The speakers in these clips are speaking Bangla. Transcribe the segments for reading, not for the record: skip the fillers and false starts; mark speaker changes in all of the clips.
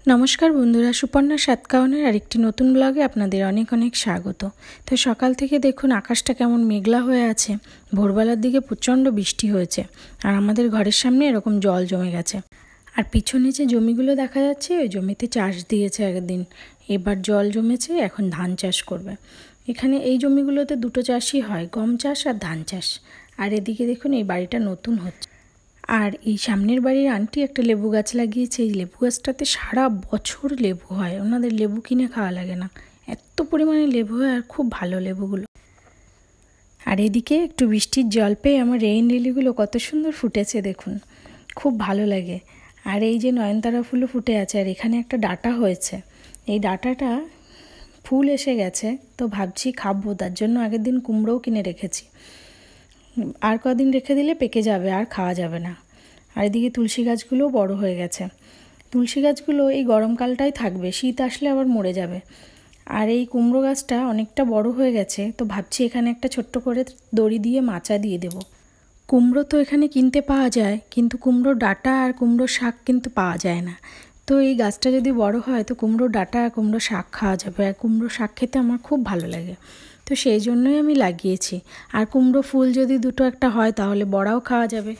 Speaker 1: নমস্কার বন্ধুরা, সুপর্ণা সাতকাহনের আরেকটি নতুন ব্লগে আপনাদের অনেক অনেক স্বাগত। তো সকাল থেকে দেখুন আকাশটা কেমন মেঘলা হয়ে আছে। ভোরবেলার দিকে প্রচণ্ড বৃষ্টি হয়েছে আর আমাদের ঘরের সামনে এরকম জল জমে গেছে। আর পিছনে যে জমিগুলো দেখা যাচ্ছে ওই জমিতে চাষ দিয়েছে একদিন, এবার জল জমেছে, এখন ধান চাষ করবে। এখানে এই জমিগুলোতে দুটো চাষই হয়, গম চাষ আর ধান চাষ। আর এদিকে দেখুন এই বাড়িটা নতুন হচ্ছে। আর এই সামনের বাড়ির আন্টি একটা লেবু গাছ লাগিয়েছে। এই লেবু গাছটাতে সারা বছর লেবু হয়, ওনাদের লেবু কিনে খাওয়া লাগে না, এত পরিমাণে লেবু হয় আর খুব ভালো লেবুগুলো। আর এদিকে একটু বৃষ্টির জল পেয়ে আমার রেইন লিলিগুলো কত সুন্দর ফুটেছে দেখুন, খুব ভালো লাগে। আর এই যে নয়নতারা ফুলও ফুটে আছে, আর এখানে একটা ডাঁটা হয়েছে। এই ডাঁটাটা ফুল এসে গেছে, তো ভাবছি খাবো, তার জন্য আগের দিন কুমড়োও কিনে রেখেছি। আর কদিন রেখে দিলে পেকে যাবে, আর খাওয়া যাবে না। আর এদিকে তুলসী গাছগুলোও বড় হয়ে গেছে। তুলসী গাছগুলো এই গরমকালটাই থাকবে, শীত আসলে আবার মরে যাবে। আর এই কুমড়ো গাছটা অনেকটা বড় হয়ে গেছে, তো ভাবছি এখানে একটা ছোট্ট করে দড়ি দিয়ে মাচা দিয়ে দেব। কুমড়ো তো এখানে কিনতে পাওয়া যায়, কিন্তু কুমড়োর ডাঁটা আর কুমড়োর শাক কিন্তু পাওয়া যায় না। তো এই গাছটা যদি বড় হয় তো কুমড়োর ডাঁটা আর কুমড়োর শাক খাওয়া যাবে, আর কুমড়োর শাক খেতে আমার খুব ভালো লাগে। তো সেই জন্যই আমি লাগিয়েছি। আর কুমড়ো ফুল যদি দুটো একটা হয় তাহলে বড়াও খাওয়া যাবে।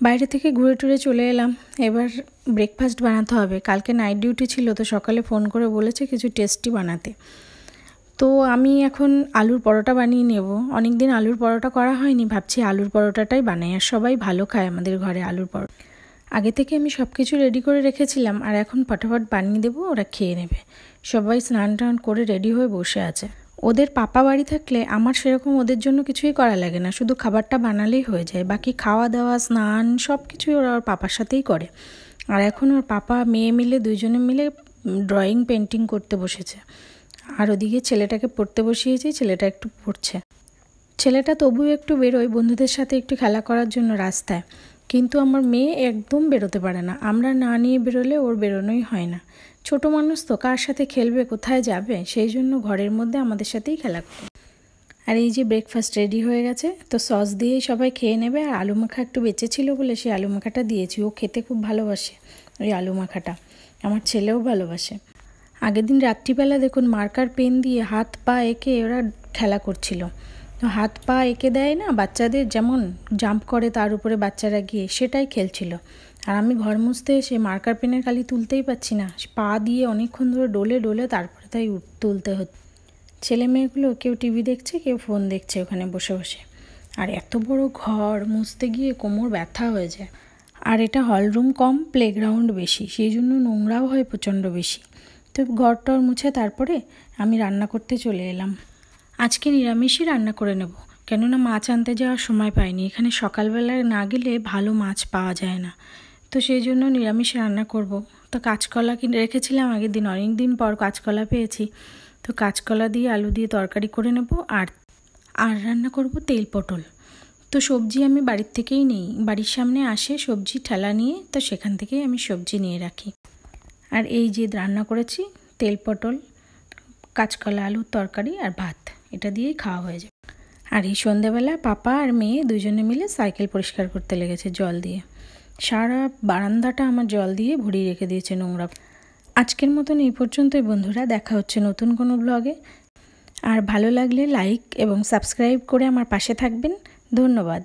Speaker 1: বাইরে থেকে ঘুরে টুরে চলে এলাম, এবার ব্রেকফাস্ট বানাতে হবে। কালকে নাইট ডিউটি ছিল, তো সকালে ফোন করে বলেছে কিছু টেস্টি বানাতে। তো আমি এখন আলুর পরোটা বানিয়ে নেব। অনেক দিন আলুর পরোটা করা হয়নি, ভাবছি আলুর পরোটাটাই বানাই। আর সবাই ভালো খায় আমাদের ঘরে আলুর পরোটা। আগে থেকে আমি সব কিছু রেডি করে রেখেছিলাম, আর এখন ফটাফট বানিয়ে দেবো, ওরা খেয়ে নেবে। সবাই স্নান টান করে রেডি হয়ে বসে আছে। ওদের পাপা বাড়ি থাকলে আমার সেরকম ওদের জন্য কিছুই করা লাগে না, শুধু খাবারটা বানালেই হয়ে যায়। বাকি খাওয়া দাওয়া স্নান সব কিছুই ওরা ওর পাপার সাথেই করে। আর এখন ওর পাপা মেয়ে মিলে দুইজনে মিলে ড্রয়িং পেন্টিং করতে বসেছে। আর ওদিকে ছেলেটাকে পড়তে বসিয়েছি, ছেলেটা একটু পড়ছে। ছেলেটা তবুও একটু বেরোয় বন্ধুদের সাথে একটু খেলা করার জন্য রাস্তায়, কিন্তু আমার মেয়ে একদম বেরোতে পারে না। আমরা না নিয়ে বেরোলে ওর বেরোনোই হয় না। ছোট মানুষ তো, কার সাথে খেলবে, কোথায় যাবে, সেই জন্য ঘরের মধ্যে আমাদের সাথেই খেলা করে। আর এই যে ব্রেকফাস্ট রেডি হয়ে গেছে, তো সস দিয়েই সবাই খেয়ে নেবে। আর আলু মাখা একটু বেঁচে ছিল বলে সেই আলু মাখাটা দিয়েছি, ও খেতে খুব ভালোবাসে ওই আলু মাখাটা, আমার ছেলেও ভালোবাসে। আগের দিন রাত্রিবেলা দেখুন মার্কার পেন দিয়ে হাত পা এঁকে ওরা খেলা করছিল। তো হাত পা এঁকে দেয় না বাচ্চাদের, যেমন জাম্প করে তার উপরে বাচ্চারা গিয়ে, সেটাই খেলছিল। আর আমি ঘর মুছতে এসে মার্কার পেনের কালি তুলতেই পাচ্ছি না, পা দিয়ে অনেকক্ষণ ধরে ডলে ডলে তারপরে তাই তুলতে হচ্ছে। ছেলে মেয়েগুলো কেউ টিভি দেখছে, কেউ ফোন দেখছে ওখানে বসে বসে। আর এত বড় ঘর মুছতে গিয়ে কোমর ব্যথা হয়ে যায়। আর এটা হলরুম কম, প্লেগ্রাউন্ড বেশি, সেই জন্য নোংরাও হয় প্রচণ্ড বেশি। তো ঘরটর মুছে তারপরে আমি রান্না করতে চলে এলাম। আজকে নিরামিষই রান্না করে নেব, কেননা মাছ আনতে যাওয়ার সময় পাইনি। এখানে সকালবেলায় না গেলে ভালো মাছ পাওয়া যায় না, তো সেই জন্য নিরামিষ রান্না করব। তো কাঁচকলা কিনে রেখেছিলাম আগের দিন, অনেক দিন পর কাঁচকলা পেয়েছি। তো কাঁচকলা দিয়ে আলু দিয়ে তরকারি করে নেব। আর রান্না করব তেল পটল। তো সবজি আমি বাড়ির থেকেই নিই, বাড়ির সামনে আসে সবজি ঠেলা নিয়ে, তো সেখান থেকেই আমি সবজি নিয়ে রাখি। আর এই যে রান্না করেছি তেল পটল, কাঁচকলা আলুর তরকারি আর ভাত, এটা দিয়েই খাওয়া হয়ে যায়। আর এই সন্ধ্যাবেলা পাপা আর মেয়ে দুজনে মিলে সাইকেল পরিষ্কার করতে লেগেছে জল দিয়ে। সারা বারান্দাটা আমার জল দিয়ে ভরিয়ে রেখে দিয়েছে নোংরা। আজকের মতন এই পর্যন্তই বন্ধুরা, দেখা হচ্ছে নতুন কোনো ব্লগে। আর ভালো লাগলে লাইক এবং সাবস্ক্রাইব করে আমার পাশে থাকবেন। ধন্যবাদ।